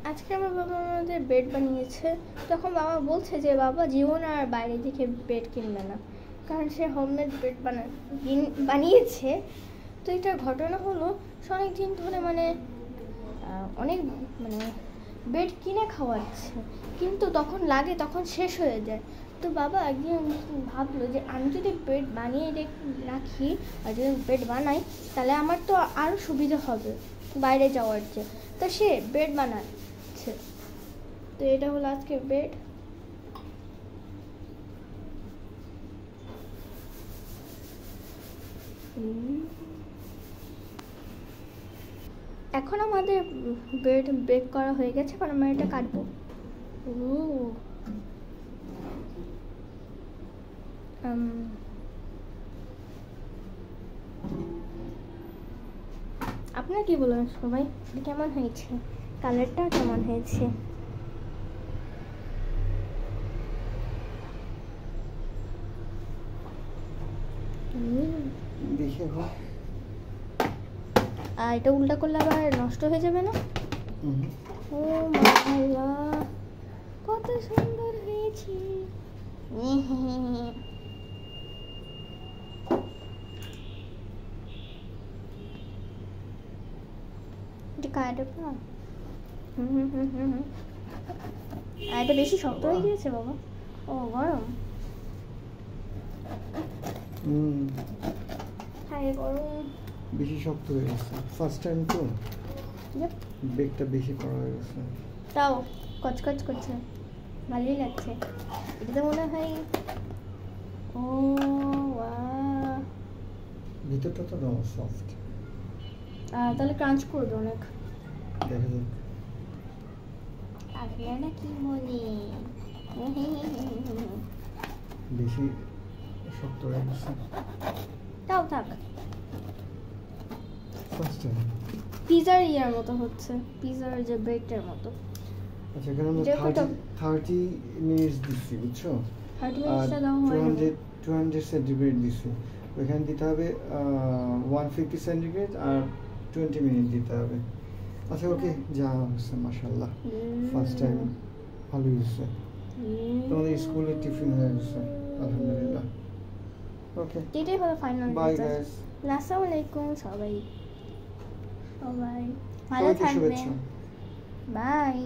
আজকে আমার বাবা আমাদের বেড বানিয়েছে। তখন বাবা বলছে যে বাবা জীবন আর বাইরে থেকে বেড কিনবে না, কারণ সে হোমমেড বেড বানিয়েছে। তো এটার ঘটনা হলো, সে অনেক দিন ধরে অনেক বেড কিনে খাওয়াচ্ছে, কিন্তু তখন শেষ হয়ে যায়। তো বাবা একদিন ভাবলো যে আমি যদি বেড বানিয়ে রাখি আর যদি বেড বানাই, তাহলে আমার তো আরও সুবিধা হবে বাইরে যাওয়ার চেয়ে। তো সে বেড বানাচ্ছে। তো এটা হলো আজকে বেড। এখন আমাদের বেড বেক করা হয়ে গেছে, কারণ আমরা এটা কাটবো। আপনারা কি বলেন সবাই, কেমন হয়েছে? কালারটা কেমন হয়েছে? আর এটা উল্টা করলে আবার নষ্ট হয়ে যাবে না? ও মাশাআল্লাহ, কত সুন্দর হয়েছে। এটা বেশি শক্ত হয়ে গিয়েছে বাবা। ও গরম। হ্যাঁ গরম, বেশি শক্ত হয়ে গেছে। ফার্স্ট টাইম তো বেকটা বেশি করা হয়ে গেছে, তাও কচকচ করছে, ভালোই লাগছে। এটা তো মনে হয় ও বাহ, ভিতরটা তো সফট, তাহলে ক্রাঞ্চ করবে অনেক। দেখা যাক আপনারা কি বলে? বেশি শক্ত হয়ে গেছে, তাও থাক। ফার্স্ট টাইম পিজার ইয়ার মতো হচ্ছে, পিজার যে বেকটার মতো। আচ্ছা, এখানে আমরা 30 মিনিটস দিচ্ছি, বুঝছো? 30 মিনিটসটা দাও হয় 200 সেন্টিগ্রেড দিচ্ছি, ওইখানে দিতে হবে 150 সেন্টিগ্রেড আর 20 মিনিট দিতে হবে। আচ্ছা ওকে, যা হচ্ছে মাশাআল্লাহ, ফার্স্ট টাইম ভালোই হচ্ছে। তোমাদের স্কুলের টিফিন হয়ে গেছে আলহামদুলিল্লাহ। ওকে, এটাই হলো ফাইনাল বাই গাইস। আসসালামু আলাইকুম সবাই, ভালো থাকবেন, বাই।